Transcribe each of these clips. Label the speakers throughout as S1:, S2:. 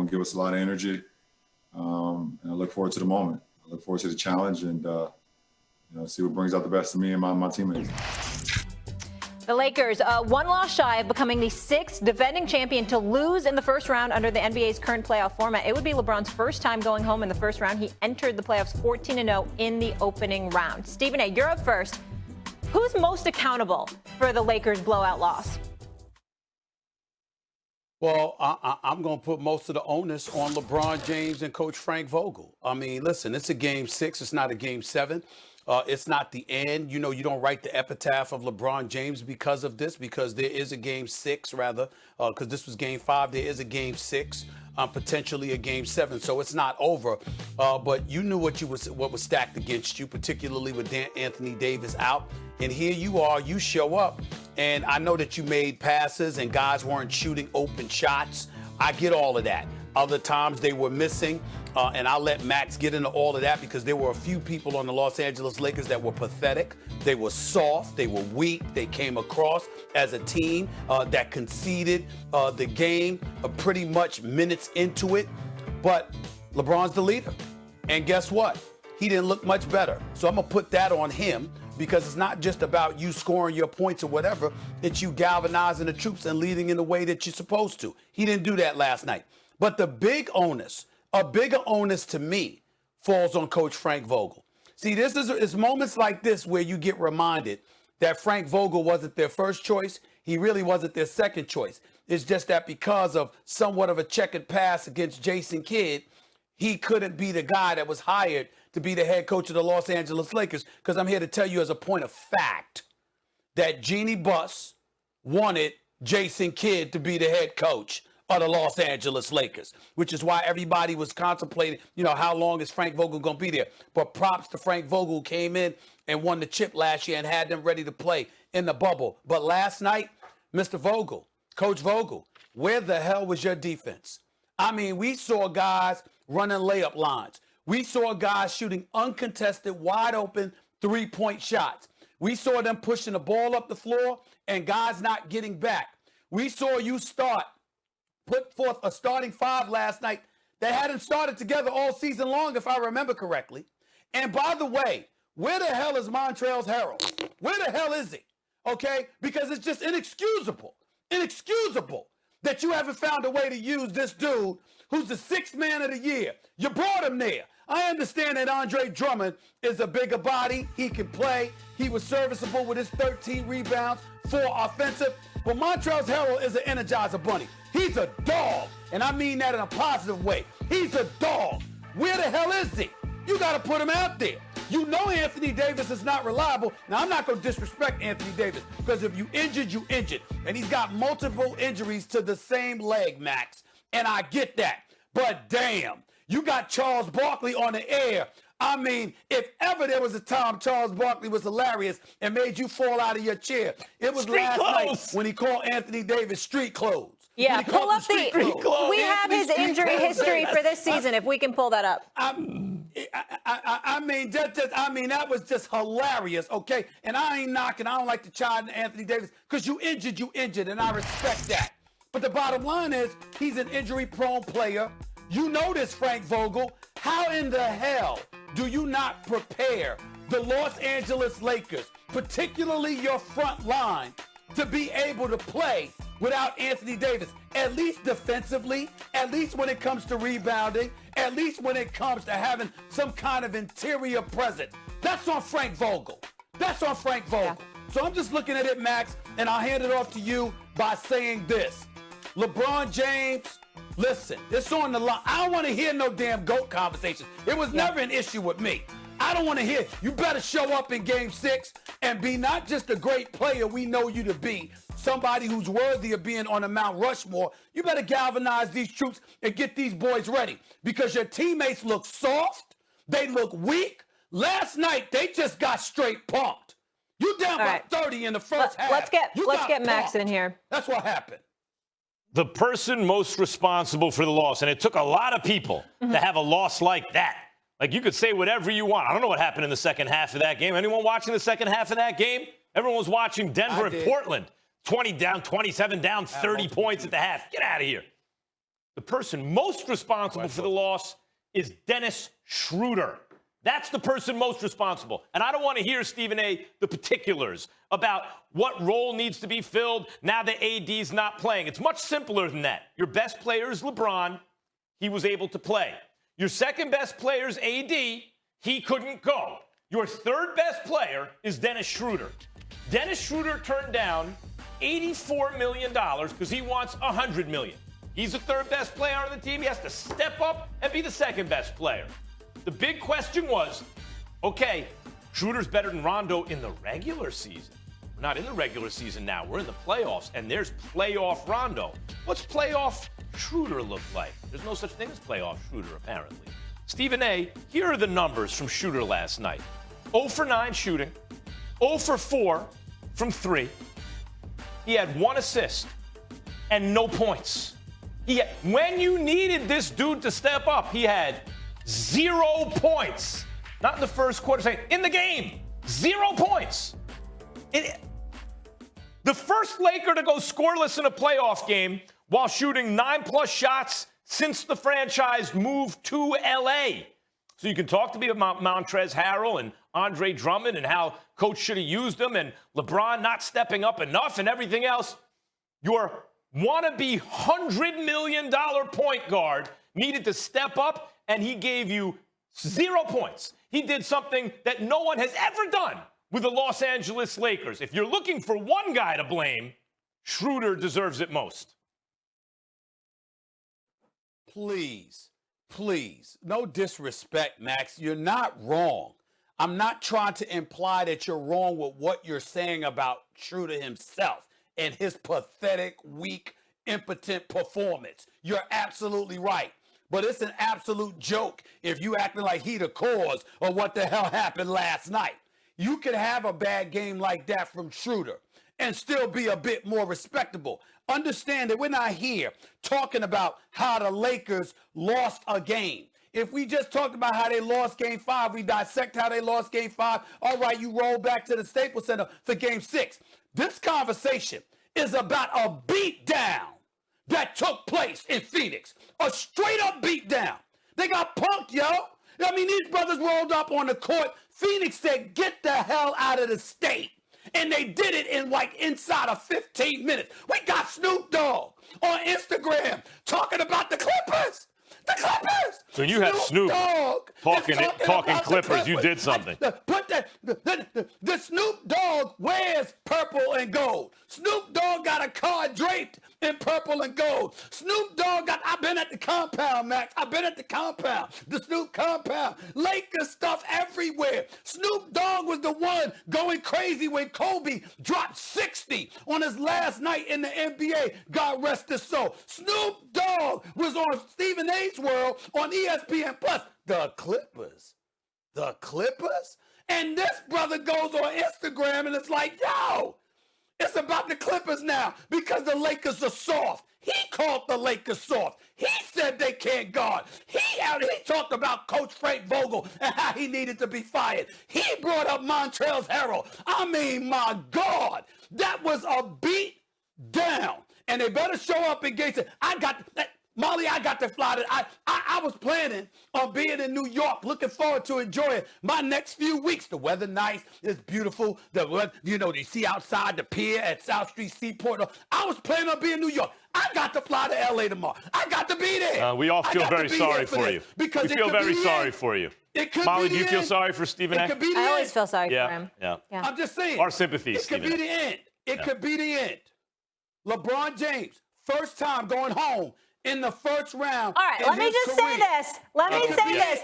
S1: going to give us a lot of energy. And I look forward to the moment. I look forward to the challenge and see what brings out the best of me and my teammates.
S2: The Lakers, one loss shy of becoming the sixth defending champion to lose in the first round under the NBA's current playoff format. It would be LeBron's first time going home in the first round. He entered the playoffs 14-0 in the opening round. Stephen A., you're up first. Who's most accountable for the Lakers' blowout loss?
S3: Well, I'm going to put most of the onus on LeBron James and Coach Frank Vogel. I mean, listen, it's a game 6. It's not a game 7. It's not the end. You don't write the epitaph of LeBron James because of this, because there is a game 6, rather, because this was game 5. There is a game 6, potentially a game 7. So it's not over. But you knew what was stacked against you, particularly with Anthony Davis out. And here you are, you show up. And I know that you made passes and guys weren't shooting open shots. I get all of that. Other times they were missing. And I'll let Max get into all of that because there were a few people on the Los Angeles Lakers that were pathetic. They were soft. They were weak. They came across as a team that conceded the game pretty much minutes into it. But LeBron's the leader. And guess what? He didn't look much better. So I'm going to put that on him because it's not just about you scoring your points or whatever. It's you galvanizing the troops and leading in the way that you're supposed to. He didn't do that last night. But the big onus, a bigger onus to me, falls on Coach Frank Vogel. See, it's moments like this where you get reminded that Frank Vogel wasn't their first choice. He really wasn't their second choice. It's just that because of somewhat of a checkered past against Jason Kidd, he couldn't be the guy that was hired to be the head coach of the Los Angeles Lakers. Because I'm here to tell you as a point of fact that Jeannie Buss wanted Jason Kidd to be the head coach of the Los Angeles Lakers, which is why everybody was contemplating, how long is Frank Vogel going to be there? But props to Frank Vogel, who came in and won the chip last year and had them ready to play in the bubble. But last night, Mr. Vogel, Coach Vogel, where the hell was your defense? I mean, we saw guys running layup lines. We saw guys shooting uncontested, wide open three-point shots. We saw them pushing the ball up the floor and guys not getting back. We saw you put forth a starting 5 last night that hadn't started together all season long, if I remember correctly. And by the way, where the hell is Montrezl Harrell? Where the hell is he? Okay? Because it's just inexcusable that you haven't found a way to use this dude who's the 6th man of the year. You brought him there. I understand that Andre Drummond is a bigger body. He can play. He was serviceable with his 13 rebounds, 4 offensive. But Montrezl Harrell is an Energizer Bunny. He's a dog, and I mean that in a positive way. He's a dog. Where the hell is he? You got to put him out there. You know Anthony Davis is not reliable. Now, I'm not going to disrespect Anthony Davis because if you injured, you injured. And he's got multiple injuries to the same leg, Max, and I get that. But damn, you got Charles Barkley on the air. I mean, if ever there was a time Charles Barkley was hilarious and made you fall out of your chair, it was last night when he called Anthony Davis street clothes.
S2: Yeah, pull up we have his injury history for this season, if we can pull that up.
S3: I mean, that was just hilarious, okay? And I ain't knocking. I don't like to chide Anthony Davis because you injured, and I respect that. But the bottom line is he's an injury-prone player. You know this, Frank Vogel. How in the hell do you not prepare the Los Angeles Lakers, particularly your front line, to be able to play without Anthony Davis, at least defensively, at least when it comes to rebounding, at least when it comes to having some kind of interior presence? That's on Frank Vogel. That's on Frank Vogel. Yeah. So I'm just looking at it, Max, and I'll hand it off to you by saying this. LeBron James, listen, it's on the line. I don't want to hear no damn GOAT conversations. It was never an issue with me. I don't want to hear. You better show up in game 6 and be not just a great player we know you to be, somebody who's worthy of being on a Mount Rushmore. You better galvanize these troops and get these boys ready because your teammates look soft. They look weak. Last night, they just got straight pumped. You down by 30 in the first half.
S2: Let's get Max in here.
S3: That's what happened.
S4: The person most responsible for the loss, and it took a lot of people to have a loss like that. Like, you could say whatever you want. I don't know what happened in the second half of that game. Anyone watching the second half of that game? Everyone was watching Denver and Portland. 20 down, 27 down, 30 points at the half. Get out of here. The person most responsible for the loss is Dennis Schroeder. That's the person most responsible. And I don't want to hear, Stephen A., the particulars about what role needs to be filled now that AD's not playing. It's much simpler than that. Your best player is LeBron. He was able to play. Your second best player is AD. He couldn't go. Your third best player is Dennis Schroeder. Dennis Schroeder turned down $84 million because he wants $100 million. He's the third best player on the team. He has to step up and be the second best player. The big question was, okay, Schroeder's better than Rondo in the regular season. We're not in the regular season now. We're in the playoffs, and there's playoff Rondo. What's playoff Schroeder look like? There's no such thing as playoff Schroeder, apparently. Stephen A., here are the numbers from Schroeder last night. 0 for 9 shooting, 0 for 4 from 3. He had 1 assist and no points. When you needed this dude to step up, he had 0 points. Not in the first quarter, in the game. 0 points. The first Laker to go scoreless in a playoff game while shooting 9+ shots since the franchise moved to L.A. So you can talk to me about Montrezl Harrell and Andre Drummond and how coach should have used them and LeBron not stepping up enough and everything else. Your wannabe $100 million point guard needed to step up, and he gave you 0 points. He did something that no one has ever done with the Los Angeles Lakers. If you're looking for one guy to blame, Schroeder deserves it most.
S3: Please, no disrespect, Max. You're not wrong. I'm not trying to imply that you're wrong with what you're saying about Schroeder himself and his pathetic, weak, impotent performance. You're absolutely right. But it's an absolute joke if you acting like he the cause of what the hell happened last night. You could have a bad game like that from Schroeder and still be a bit more respectable. Understand that we're not here talking about how the Lakers lost a game. If we just talked about how they lost Game 5, we dissect how they lost Game 5. All right, you roll back to the Staples Center for Game 6. This conversation is about a beatdown that took place in Phoenix. A straight-up beatdown. They got punked, yo. I mean, these brothers rolled up on the court. Phoenix said, get the hell out of the state. And they did it in inside of 15 minutes. We got Snoop Dogg on Instagram talking about the Clippers. The Clippers.
S4: So you had Snoop talking Clippers. You did something.
S3: The Snoop Dogg wears purple and gold. Snoop Dogg got a car draped in purple and gold. Snoop Dogg I've been at the compound, Max. I've been at the compound. The Snoop compound. Lakers stuff everywhere. Snoop Dogg was the one going crazy when Kobe dropped 60 on his last night in the NBA. God rest his soul. Snoop Dogg was on Stephen A's World on ESPN Plus. The Clippers. And this brother goes on Instagram and it's like, yo, it's about the Clippers now because the Lakers are soft. He called the Lakers soft. He said they can't guard. He talked about Coach Frank Vogel and how he needed to be fired. He brought up Montrezl Harrell. I mean, my God, that was a beat down. And they better show up in Gates. Molly, I got to fly to. I was planning on being in New York, looking forward to enjoying my next few weeks. The weather nice, it's beautiful. The weather, you see outside the pier at South Street Seaport. I was planning on being in New York. I got to fly to LA tomorrow. I got to be there.
S4: We all feel very sorry for you.
S3: Because
S4: we feel very sorry for you. Molly, do you feel sorry for Stephen A?
S2: I always feel sorry for him.
S4: Yeah.
S3: I'm just saying.
S4: Our sympathies,
S3: It could be the end. It could be the end. LeBron James, first time going home in the first round.
S2: All right, let me just say this.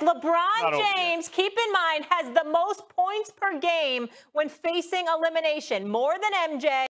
S2: LeBron James, keep in mind, has the most points per game when facing elimination, more than MJ.